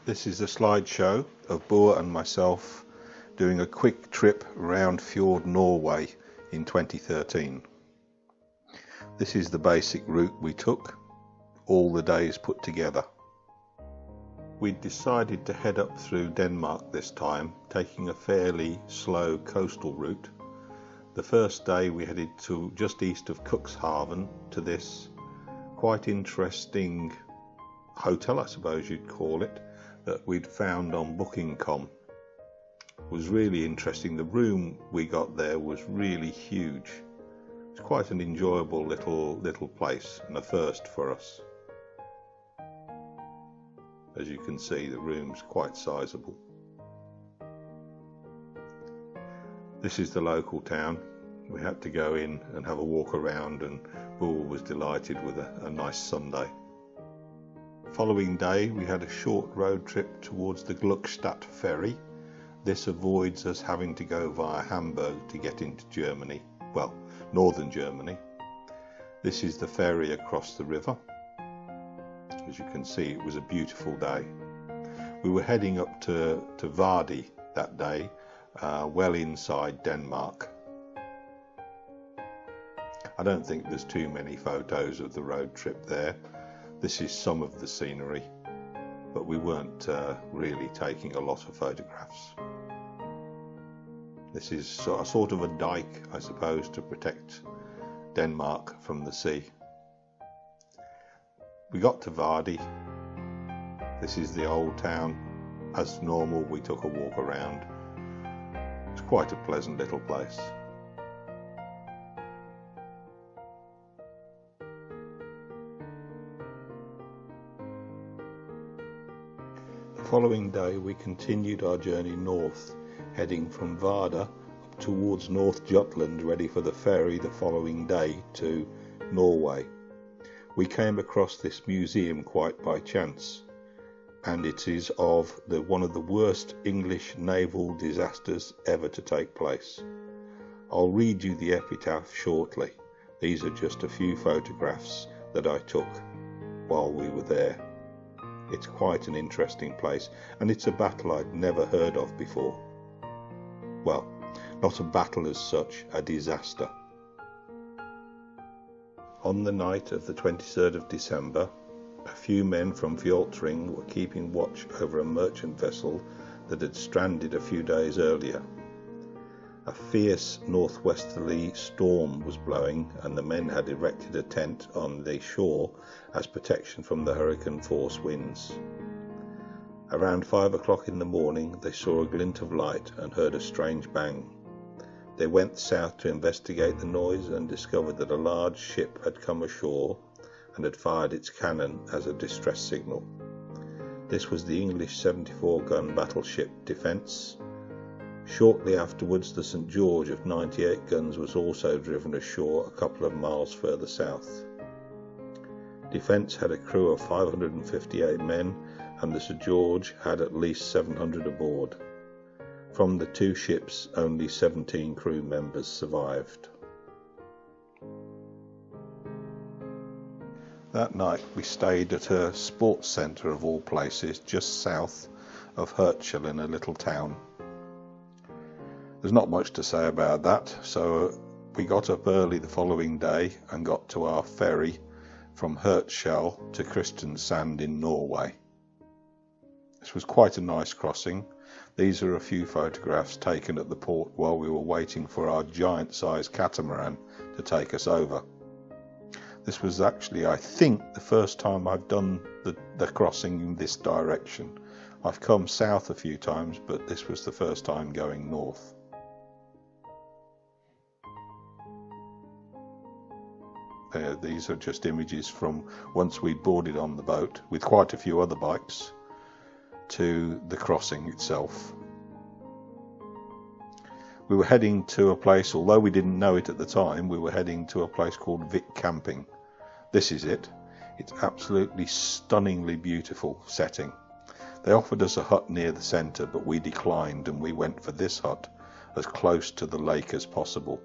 This is a slideshow of Boer and myself doing a quick trip around Fjord Norway in 2013. This is the basic route we took, all the days put together. We decided to head up through Denmark this time, taking a fairly slow coastal route. The first day we headed to just east of Cuxhaven to this quite interesting hotel, I suppose you'd call it, that we'd found on Booking.com. It was really interesting. The room we got there was really huge. It's quite an enjoyable little place and a first for us. As you can see, the room's quite sizable. This is the local town. We had to go in and have a walk around, and Bull was delighted with a nice Sunday. Following day we had a short road trip towards the Gluckstadt ferry. This avoids us having to go via Hamburg to get into Germany, well, northern Germany. This is the ferry across the river. As you can see, it was a beautiful day. We were heading up to Varde that day, well inside Denmark. I don't think there's too many photos of the road trip there. This is some of the scenery, but we weren't really taking a lot of photographs. This is sort of a dike, I suppose, to protect Denmark from the sea. We got to Varde. This is the old town. As normal, we took a walk around. It's quite a pleasant little place. The following day we continued our journey north, heading from Varde up towards North Jutland, ready for the ferry the following day to Norway. We came across this museum quite by chance, and it is of one of the worst English naval disasters ever to take place. I'll read you the epitaph shortly. These are just a few photographs that I took while we were there. It's quite an interesting place, and it's a battle I'd never heard of before. Well, not a battle as such, a disaster. On the night of the 23rd of December, a few men from Fjord Norway were keeping watch over a merchant vessel that had stranded a few days earlier. A fierce northwesterly storm was blowing, and the men had erected a tent on the shore as protection from the hurricane force winds. Around 5 o'clock in the morning they saw a glint of light and heard a strange bang. They went south to investigate the noise and discovered that a large ship had come ashore and had fired its cannon as a distress signal. This was the English 74-gun battleship Defence. Shortly afterwards, the St George of 98 guns was also driven ashore a couple of miles further south. Defence had a crew of 558 men, and the St George had at least 700 aboard. From the two ships, only 17 crew members survived. That night we stayed at a sports centre of all places, just south of Herschel in a little town. There's not much to say about that, so we got up early the following day and got to our ferry from Herschel to Kristiansand in Norway. This was quite a nice crossing. These are a few photographs taken at the port while we were waiting for our giant-sized catamaran to take us over. This was actually, I think, the first time I've done the crossing in this direction. I've come south a few times, but this was the first time going north. These are just images from once we boarded on the boat with quite a few other bikes to the crossing itself. We were heading to a place, although we didn't know it at the time, we were heading to a place called Vic Camping. This is it. It's absolutely stunningly beautiful setting. They offered us a hut near the centre, but we declined and we went for this hut as close to the lake as possible.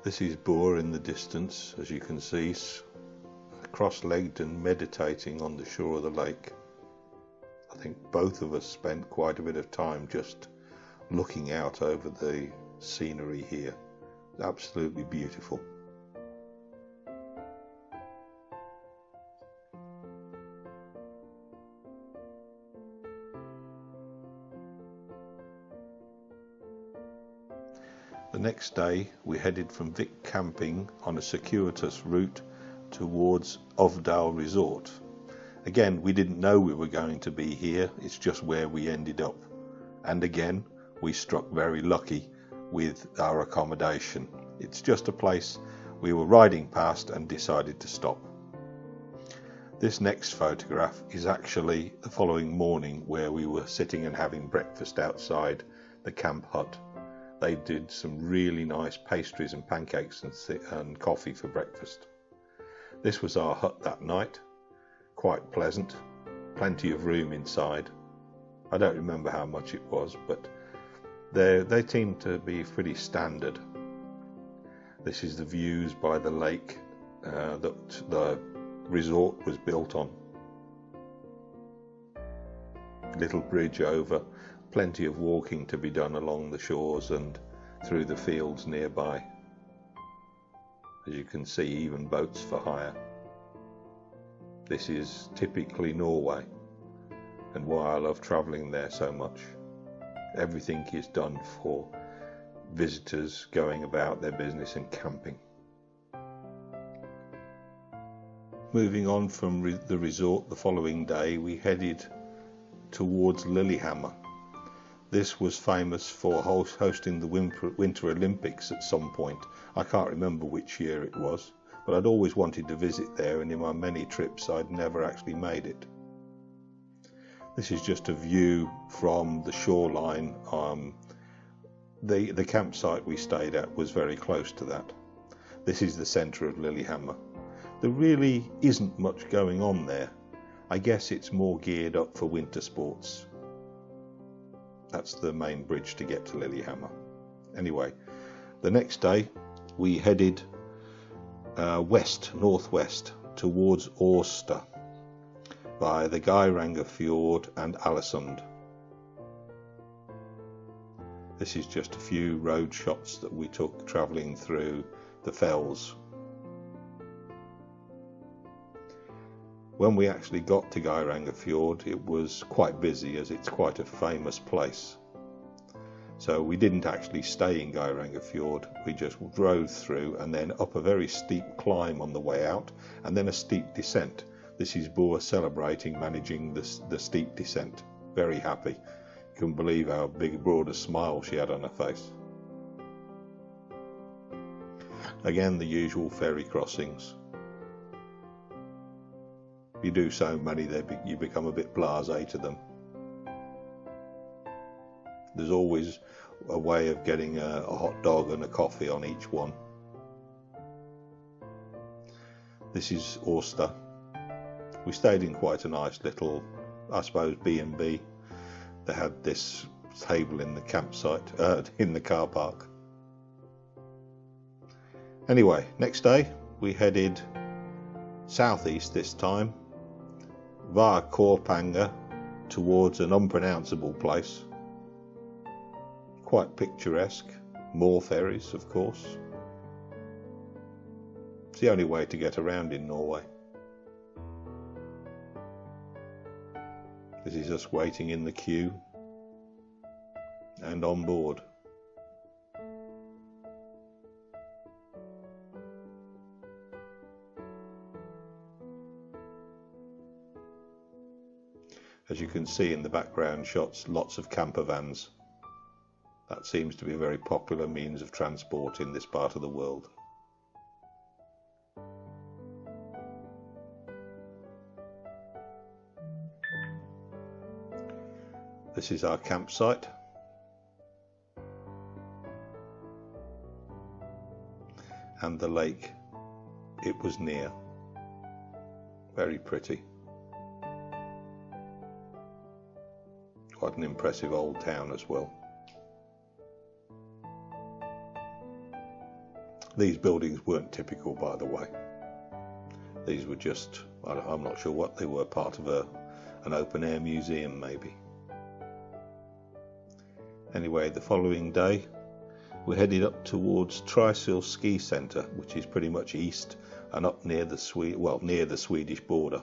This is Boer in the distance, as you can see, cross-legged and meditating on the shore of the lake. I think both of us spent quite a bit of time just looking out over the scenery here. Absolutely beautiful. The next day we headed from Vic Camping on a circuitous route towards Ovdal Resort. Again, we didn't know we were going to be here, it's just where we ended up. And again, we struck very lucky with our accommodation. It's just a place we were riding past and decided to stop. This next photograph is actually the following morning, where we were sitting and having breakfast outside the camp hut. They did some really nice pastries and pancakes and coffee for breakfast. This was our hut that night. Quite pleasant, plenty of room inside. I don't remember how much it was, but they seem to be pretty standard. This is the views by the lake that the resort was built on. Little bridge over, plenty of walking to be done along the shores and through the fields nearby. As you can see, even boats for hire. This is typically Norway, and why I love travelling there so much. Everything is done for visitors going about their business and camping. Moving on from the resort the following day, we headed towards Lillehammer. This was famous for hosting the Winter Olympics at some point. I can't remember which year it was, but I'd always wanted to visit there, and in my many trips I'd never actually made it. This is just a view from the shoreline. The campsite we stayed at was very close to that. This is the centre of Lillehammer. There really isn't much going on there. I guess it's more geared up for winter sports. That's the main bridge to get to Lillehammer. Anyway, the next day we headed northwest towards Årsta by the Geiranger Fjord and Älvsund. This is just a few road shots that we took travelling through the fells. When we actually got to Geiranger Fjord, it was quite busy, as it's quite a famous place. So we didn't actually stay in Geiranger Fjord, we just drove through and then up a very steep climb on the way out, and then a steep descent. This is Boa celebrating managing the steep descent. Very happy. Couldn't believe how big, broad a smile she had on her face. Again, the usual ferry crossings. You do so many, you become a bit blasé to them. There's always a way of getting a hot dog and a coffee on each one. This is Årsta. We stayed in quite a nice little, I suppose, B&B. They had this table in the campsite, in the car park. Anyway, next day we headed southeast this time, via Korpanga towards an unpronounceable place. Quite picturesque. More ferries, of course. It's the only way to get around in Norway. This is us waiting in the queue and on board. As you can see in the background shots, lots of camper vans. That seems to be a very popular means of transport in this part of the world. This is our campsite. And the lake it was near. Very pretty. Quite an impressive old town as well. These buildings weren't typical, by the way. These were just, I'm not sure what they were, part of an open air museum maybe. Anyway, the following day we headed up towards Trysil Ski Centre, which is pretty much east and up near the near the Swedish border.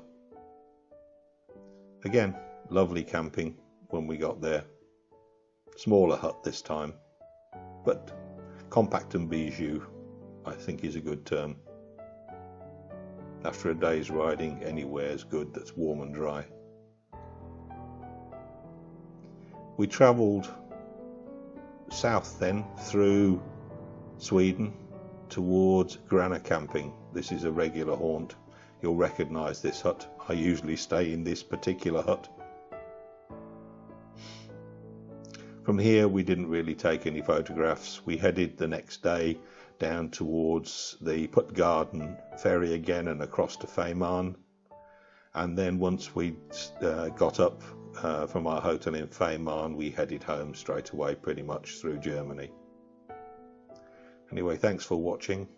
Again, lovely camping when we got there. Smaller hut this time, but compact and bijou, I think, is a good term. After a day's riding, anywhere is good that's warm and dry. We travelled south then through Sweden towards Grana camping. This is a regular haunt. You'll recognise this hut. I usually stay in this particular hut. From here we didn't really take any photographs. We headed the next day down towards the Puttgarden ferry again and across to Fehmarn. And then once we got up from our hotel in Fehmarn, we headed home straight away, pretty much through Germany. Anyway, thanks for watching.